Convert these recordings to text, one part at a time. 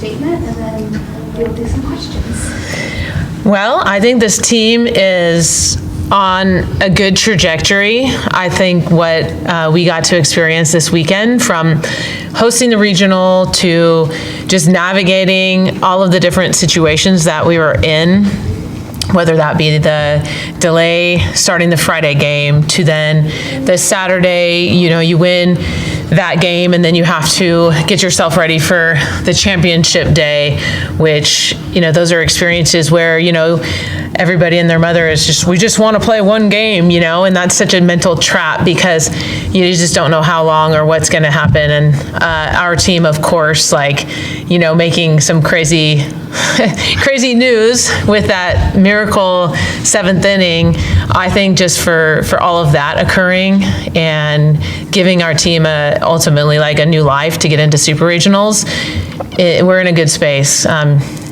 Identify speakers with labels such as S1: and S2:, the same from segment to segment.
S1: statement, and then we'll do some questions.
S2: Well, I think this team is on a good trajectory. I think what we got to experience this weekend, from hosting the regional to just navigating all of the different situations that we were in, whether that be the delay starting the Friday game to then the Saturday, you win that game and then you have to get yourself ready for the championship day, which, those are experiences where, everybody and their mother is we just want to play one game, and that's such a mental trap because you just don't know how long or what's going to happen. And our team, of course, making some crazy news with that miracle 7th inning. I think just for all of that occurring and giving our team ultimately a new life to get into Super Regionals, we're in a good space.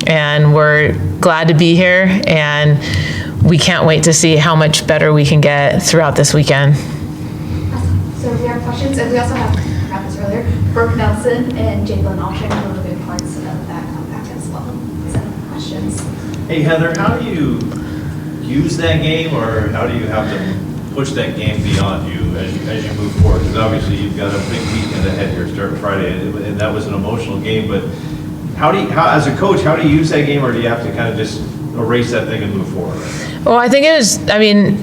S2: And we're glad to be here, and we can't wait to see how much better we can get throughout this weekend.
S1: Awesome. So we have questions, and we also have, about this earlier, Brooke Nelson and Jadelyn Allchin were the big parts of that comeback as well. So questions.
S3: Hey Heather, how do you use that game, or how do you have to push that game beyond you as you move forward? Because obviously you've got a big weekend ahead here starting Friday, and that was an emotional game, but how as a coach, how do you use that game, or do you have to kind of just erase that thing and move forward?
S2: Well, I think it was,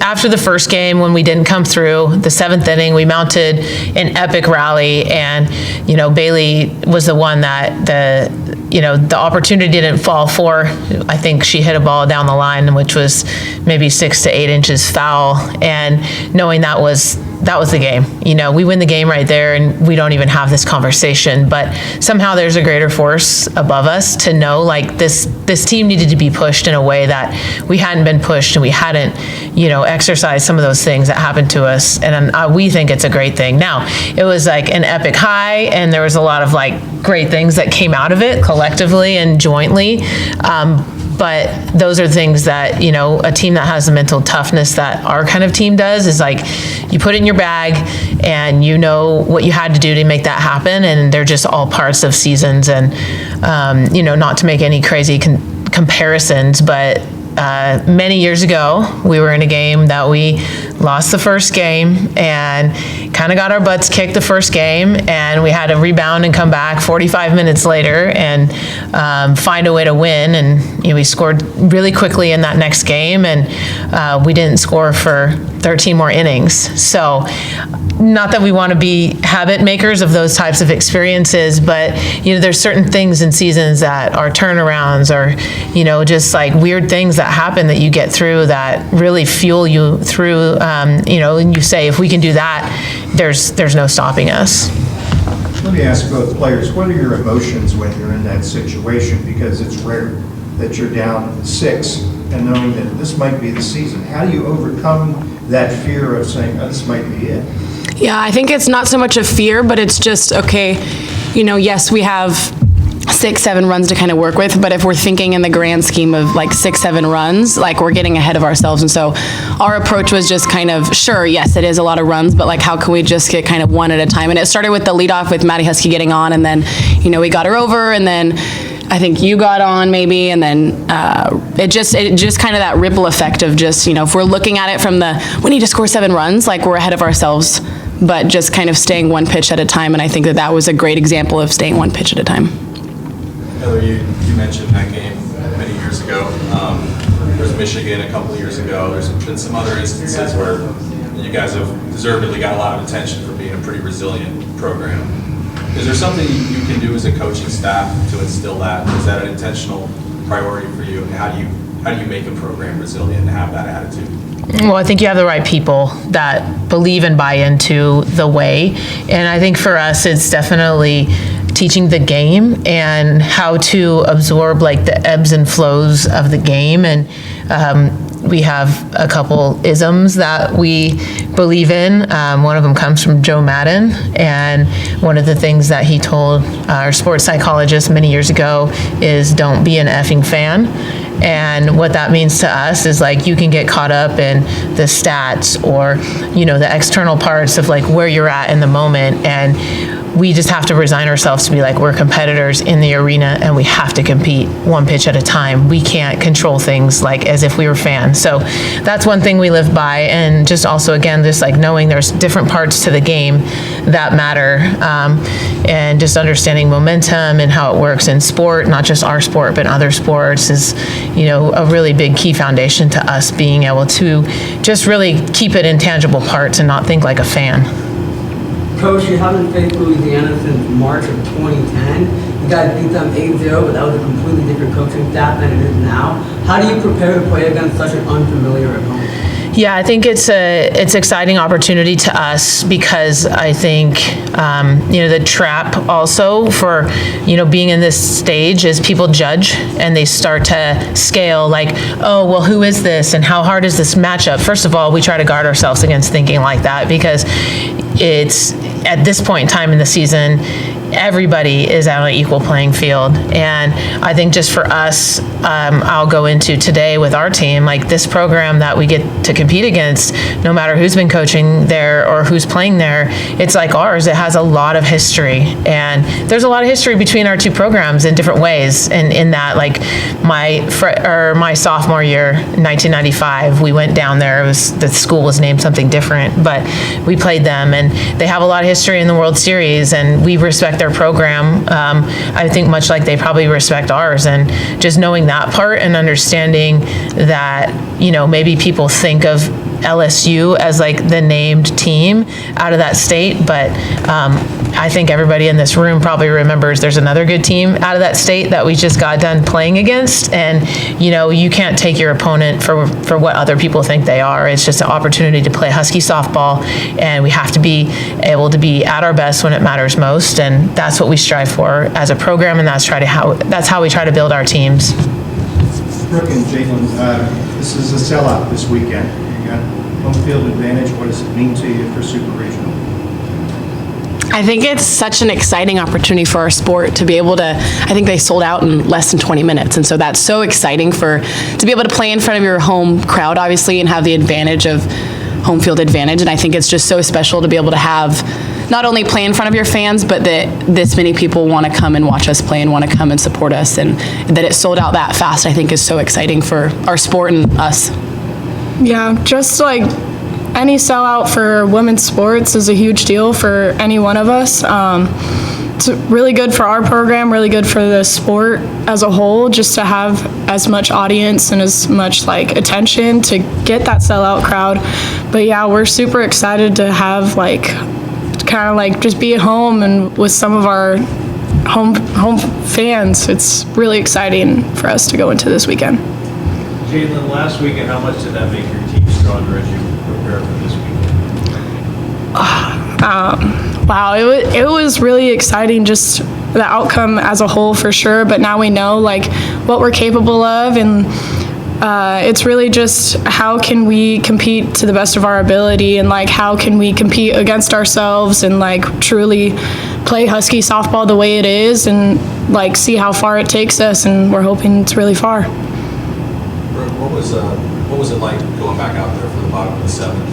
S2: after the first game when we didn't come through, the 7th inning, we mounted an epic rally, and, Bailey was the one that the opportunity didn't fall for. I think she hit a ball down the line, which was maybe 6 to 8 inches foul, and knowing that was the game. We win the game right there, and we don't even have this conversation, but somehow there's a greater force above us to know this team needed to be pushed in a way that we hadn't been pushed, and we hadn't, exercised some of those things that happened to us. And we think it's a great thing. Now, it was an epic high, and there was a lot of great things that came out of it collectively and jointly. But those are things that, a team that has the mental toughness that our kind of team does is you put it in your bag and you know what you had to do to make that happen. And they're just all parts of seasons. And, not to make any crazy comparisons, but many years ago, we were in a game that we lost the first game and kind of got our butts kicked the first game, and we had to rebound and come back 45 minutes later and find a way to win. And we scored really quickly in that next game, and we didn't score for 13 more innings. So not that we want to be habit makers of those types of experiences, but there's certain things in seasons that are turnarounds or just weird things that happen that you get through that really fuel you through. And you say, if we can do that, there's no stopping us.
S4: Let me ask both players, what are your emotions when you're in that situation? Because it's rare that you're down 6 and knowing that this might be the season. How do you overcome that fear of saying, oh, this might be it?
S5: Yeah, I think it's not so much a fear, but it's just, okay, yes, we have 6-7 runs to kind of work with, but if we're thinking in the grand scheme of 6-7 runs, we're getting ahead of ourselves. And so our approach was just kind of, sure, yes, it is a lot of runs, but how can we just get kind of one at a time? And it started with the leadoff with Maddie Husky getting on, and then, we got her over, and then I think you got on maybe, and then it just kind of that ripple effect of just, if we're looking at it from we need to score 7 runs, we're ahead of ourselves, but just kind of staying one pitch at a time. And I think that was a great example of staying one pitch at a time.
S6: Heather, you mentioned that game many years ago. There was Michigan a couple of years ago. There's been some other instances where you guys have deservedly got a lot of attention for being a pretty resilient program. Is there something you can do as a coaching staff to instill that? Is that an intentional priority for you? And how do you make a program resilient and have that attitude?
S2: Well, I think you have the right people that believe and buy into the way. And I think for us, it's definitely teaching the game and how to absorb the ebbs and flows of the game. And we have a couple isms that we believe in. One of them comes from Joe Madden, and one of the things that he told our sports psychologist many years ago is, don't be an effing fan. And what that means to us is you can get caught up in the stats or the external parts of where you're at in the moment, and we just have to resign ourselves to be like, we're competitors in the arena and we have to compete one pitch at a time. We can't control things like as if we were fans. So that's one thing we live by. And just also, again, just like knowing there's different parts to the game that matter, and just understanding momentum and how it works in sport, not just our sport, but other sports is, a really big key foundation to us being able to just really keep it in tangible parts and not think like a fan.
S7: Coach, you haven't faced Louisiana since March of 2010. You guys beat them 8-0, but that was a completely different coaching staff than it is now. How do you prepare to play against such an unfamiliar opponent?
S2: Yeah, I think it's an exciting opportunity to us because I think, the trap also for, being in this stage is people judge and they start to scale like, oh, well, who is this and how hard is this matchup? First of all, we try to guard ourselves against thinking like that because it's at this point in time in the season, everybody is on an equal playing field. And I think just for us, I'll go into today with our team, like this program that we get to compete against, no matter who's been coaching there or who's playing there, it's like ours. It has a lot of history. And there's a lot of history between our two programs in different ways. And in that, like my sophomore year, 1995, we went down there. The school was named something different, but we played them. And they have a lot of history in the World Series, and we respect their program. I think much like they probably respect ours, and just knowing that part and understanding that, maybe people think of LSU as like the named team out of that state, but I think everybody in this room probably remembers there's another good team out of that state that we just got done playing against, and you can't take your opponent for what other people think they are. It's just an opportunity to play Husky softball, and we have to be able to be at our best when it matters most, and that's what we strive for as a program, and that's how we try to build our teams.
S4: Brooke and Jadelyn, this is a sellout this weekend. You got home field advantage. What does it mean to you for Super Regional?
S5: I think it's such an exciting opportunity for our sport to be able to, I think they sold out in less than 20 minutes. And so that's so exciting to be able to play in front of your home crowd, obviously, and have the advantage of home field advantage. And I think it's just so special to be able to have not only play in front of your fans, but that this many people want to come and watch us play and want to come and support us. And that it sold out that fast, I think is so exciting for our sport and us.
S8: Yeah, just like any sellout for women's sports is a huge deal for any one of us. It's really good for our program, really good for the sport as a whole, just to have as much audience and as much attention to get that sellout crowd. But yeah, we're super excited to have just be at home and with some of our home fans. It's really exciting for us to go into this weekend.
S3: Jadelyn, last weekend, how much did that make your team stronger as you prepare for this weekend?
S8: Wow, it was really exciting, just the outcome as a whole for sure, but now we know what we're capable of, and it's really just how can we compete to the best of our ability, and how can we compete against ourselves and truly play Husky softball the way it is, and see how far it takes us, and we're hoping it's really far.
S6: What was it like going back out there for the bottom of the seventh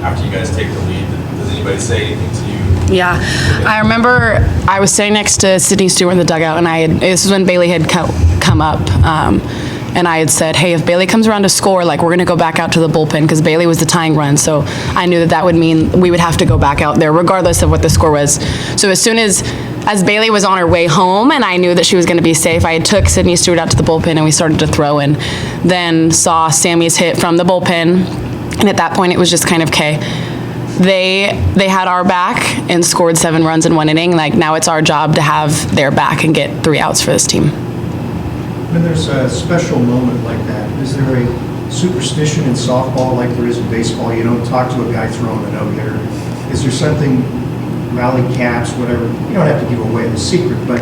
S6: after you guys take the lead? Does anybody say anything to you?
S5: Yeah, I remember I was sitting next to Sydney Stewart in the dugout, and this was when Bailey had come up, and I had said, hey, if Bailey comes around to score, we're going to go back out to the bullpen, because Bailey was the tying run, so I knew that would mean we would have to go back out there regardless of what the score was. So as soon as Bailey was on her way home and I knew that she was going to be safe, I took Sydney Stewart out to the bullpen and we started to throw, and then saw Sammy's hit from the bullpen, and at that point it was just kind of, okay, they had our back and scored 7 runs in 1 inning. Now it's our job to have their back and get 3 outs for this team.
S4: When there's a special moment like that, is there a superstition in softball like there is in baseball? You don't talk to a guy throwing a no-hitter. Is there something, rally caps, whatever, you don't have to give away the secret, but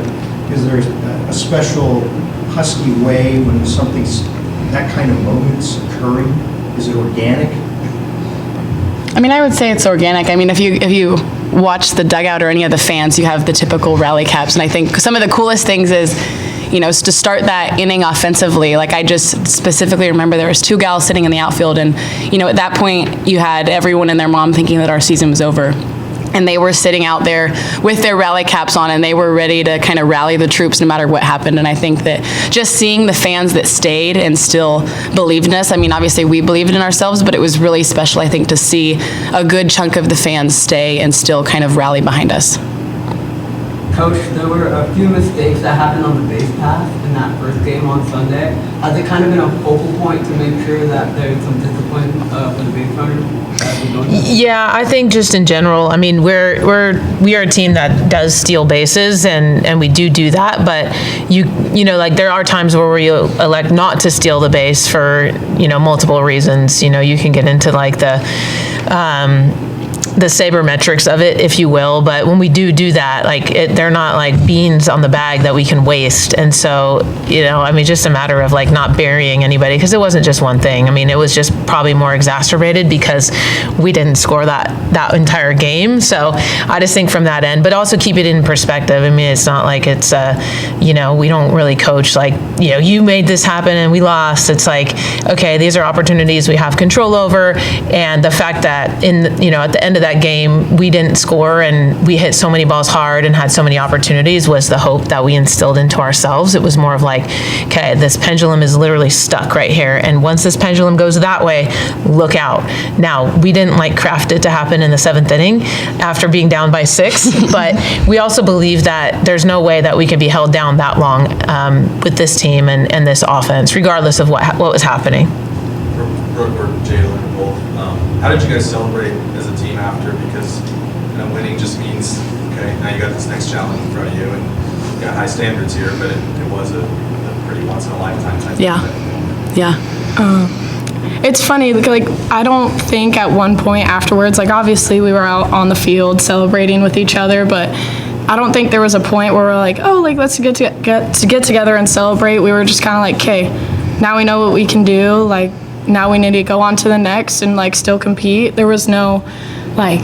S4: is there a special Husky way when something's, that kind of moment's occurring? Is it organic?
S5: I would say it's organic. If you watch the dugout or any of the fans, you have the typical rally caps, and I think some of the coolest things is, to start that inning offensively. I just specifically remember there was 2 gals sitting in the outfield, and at that point you had everyone and their mom thinking that our season was over. and they were sitting out there with their rally caps on, and they were ready to kind of rally the troops no matter what happened. And I think that just seeing the fans that stayed and still believed in us, I mean, obviously we believed in ourselves, but it was really special, I think, to see a good chunk of the fans stay and still kind of rally behind us.
S7: Coach, there were a few mistakes that happened on the base pass in that first game on Sunday. Has it kind of been a focal point to make sure that there's some discipline for the base runners?
S2: Yeah, I think just in general, I mean, we are a team that does steal bases, and we do that, but you know, like there are times where we elect not to steal the base for, you know, multiple reasons. You know, you can get into like the sabermetrics of it, if you will, but when we do that, like they're not like beans on the bag that we can waste. And so, you know, I mean, just a matter of like not burying anybody, because it wasn't just one thing. I mean, it was just probably more exacerbated because we didn't score that entire game. So I just think from that end, but also keep it in perspective. I mean, it's not like it's you know, we don't really coach like, you know, you made this happen and we lost. It's like, okay, these are opportunities we have control over, and the fact that you know, at the end of that game we didn't score and we hit so many balls hard and had so many opportunities was the hope that we instilled into ourselves. It was more of like, okay, this pendulum is literally stuck right here, and once this pendulum goes that way, look out. Now, we didn't like craft it to happen in the 7th inning after being down by 6, but we also believe that there's no way that we could be held down that long with this team and this offense, regardless of what was happening.
S6: Brooke or Jadelyn, both. How did you guys celebrate as a team after? Because, you know, winning just means, okay, now you got this next challenge in front of you, and you've got high standards here, but it was a pretty once-in-a-lifetime type of thing.
S5: Yeah.
S8: It's funny, like, I don't think at one point afterwards, like, obviously we were out on the field celebrating with each other, but I don't think there was a point where we're like, oh, like, let's get together and celebrate. We were just kind of like, okay, now we know what we can do, like, now we need to go on to the next and like still compete. There was no like,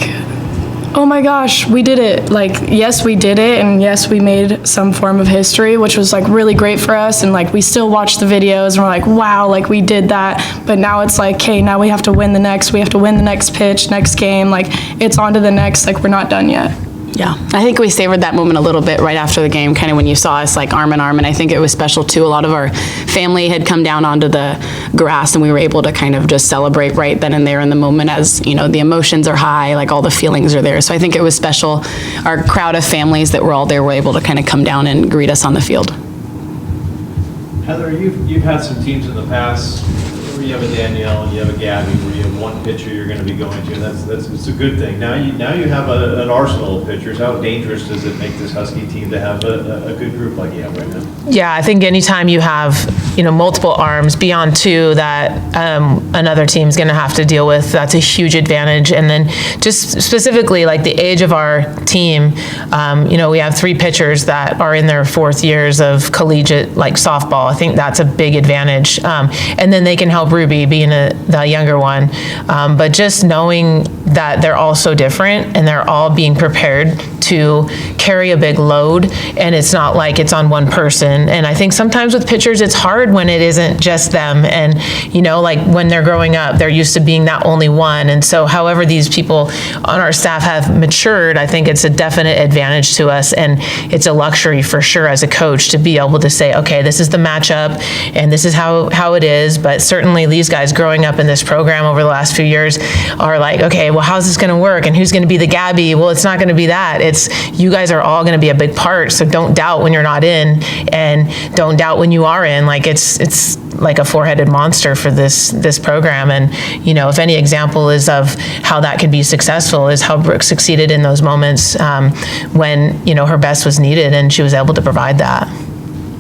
S8: oh my gosh, we did it. Like, yes, we did it, and yes, we made some form of history, which was like really great for us, and like we still watch the videos and we're like, wow, like we did that. But now it's like, okay, now we have to win the next pitch, next game, like it's on to the next, like we're not done yet.
S5: Yeah, I think we savored that moment a little bit right after the game, kind of when you saw us like arm in arm, and I think it was special too. A lot of our family had come down onto the grass, and we were able to kind of just celebrate right then and there in the moment, as, you know, the emotions are high, like all the feelings are there. So I think it was special. Our crowd of families that were all there were able to kind of come down and greet us on the field.
S3: Heather, you've had some teams in the past where you have a Danielle and you have a Gabby, where you have one pitcher you're going to be going to, and it's a good thing. Now you have an arsenal of pitchers. How dangerous does it make this Husky team to have a good group like you have right now?
S2: Yeah, I think anytime you have, you know, multiple arms beyond 2 that another team's going to have to deal with, that's a huge advantage. And then just specifically like the age of our team, you know, we have 3 pitchers that are in their 4th years of collegiate like softball. I think that's a big advantage. And then they can help Ruby being the younger one. But just knowing that they're all so different and they're all being prepared to carry a big load, and it's not like it's on one person. And I think sometimes with pitchers, it's hard when it isn't just them. And, you know, like when they're growing up, they're used to being that only one. And so however these people on our staff have matured, I think it's a definite advantage to us. And it's a luxury for sure as a coach to be able to say, okay, this is the matchup and this is how it is. But certainly these guys growing up in this program over the last few years are like, okay, well, how's this going to work? And who's going to be the Gabby? Well, it's not going to be that. It's you guys are all going to be a big part. So don't doubt when you're not in, and don't doubt when you are in. Like it's like a 4-headed monster for this program. And, you know, if any example is of how that could be successful is how Brooke succeeded in those moments when, you know, her best was needed and she was able to provide that.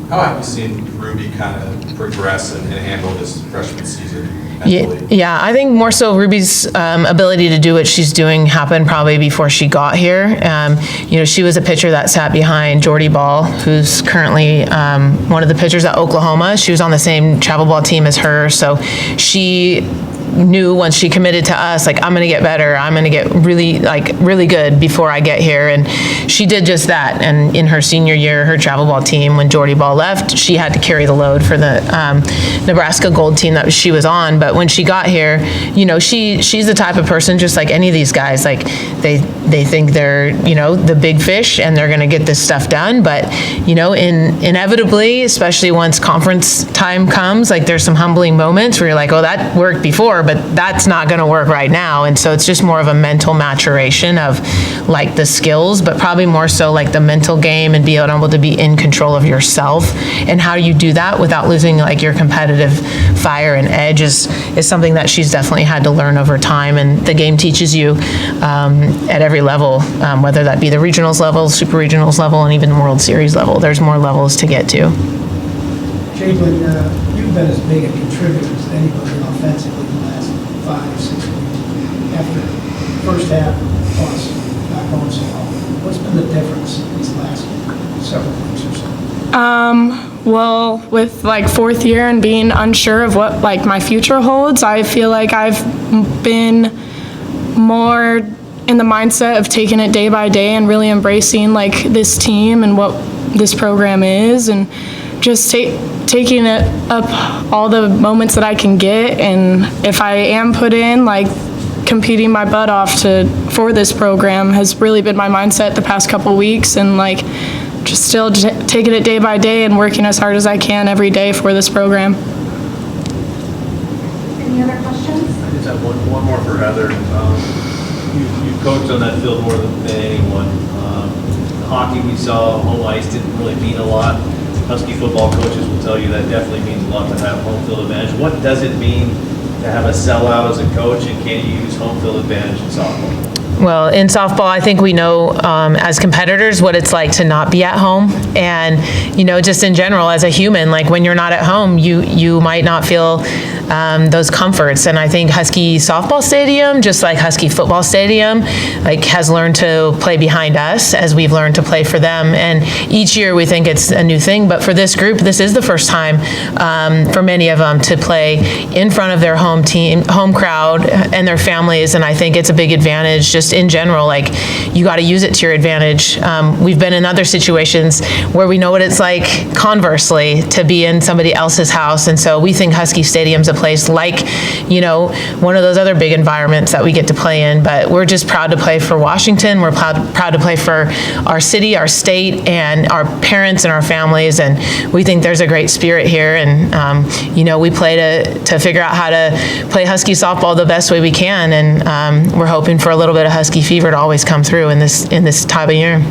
S6: How have you seen Ruby kind of progress and handle this freshman season?
S2: Yeah, I think more so Ruby's ability to do what she's doing happened probably before she got here. You know, she was a pitcher that sat behind Jordy Ball, who's currently one of the pitchers at Oklahoma. She was on the same travel ball team as her, so she knew once she committed to us, like, I'm going to get better. I'm going to get really good before I get here. And she did just that. And in her senior year, her travel ball team, when Jordy Ball left, she had to carry the load for the Nebraska Gold team that she was on. But when she got here, she's the type of person, just like any of these guys, like they think they're, the big fish and they're going to get this stuff done. But, inevitably, especially once conference time comes, like there's some humbling moments where you're like, oh, that worked before, but that's not going to work right now. And so it's just more of a mental maturation of like the skills, but probably more so like the mental game and being able to be in control of yourself. And how you do that without losing like your competitive fire and edge is something that she's definitely had to learn over time. And the game teaches you at every level, whether that be the regionals level, super regionals level, and even World Series level. There's more levels to get to.
S9: Jadelyn, you've been as big a contributor as anybody offensively in the last 5 or 6 weeks. After the first half plus back home so well, what's been the difference these last several weeks or so?
S8: Well, with like 4th year and being unsure of what like my future holds, I feel like I've been more in the mindset of taking it day by day and really embracing like this team and what this program is, and just taking it up all the moments that I can get. And if I am put in, like competing my butt off for this program has really been my mindset the past couple weeks, and like just still taking it day by day and working as hard as I can every day for this program.
S1: Any other questions?
S3: I just have one more for Heather. You've coached on that field more than anyone. Hockey, we saw home ice didn't really mean a lot. Husky football coaches will tell you that definitely means a lot to have home field advantage. What does it mean to have a sellout as a coach, and can you use home field advantage in softball?
S2: Well, in softball, I think we know as competitors what it's like to not be at home. And, just in general, as a human, like when you're not at home, you might not feel those comforts. And I think Husky softball stadium, just like Husky football stadium, like has learned to play behind us as we've learned to play for them. And each year we think it's a new thing. But for this group, this is the first time for many of them to play in front of their home team, home crowd and their families. And I think it's a big advantage just in general. Like, you got to use it to your advantage. We've been in other situations where we know what it's like, conversely, to be in somebody else's house. And so we think Husky Stadium's a place like, one of those other big environments that we get to play in. But we're just proud to play for Washington. We're proud to play for our city, our state, and our parents and our families. And we think there's a great spirit here. And, we play to figure out how to play Husky softball the best way we can. And we're hoping for a little bit of Husky fever to always come through in this time of year.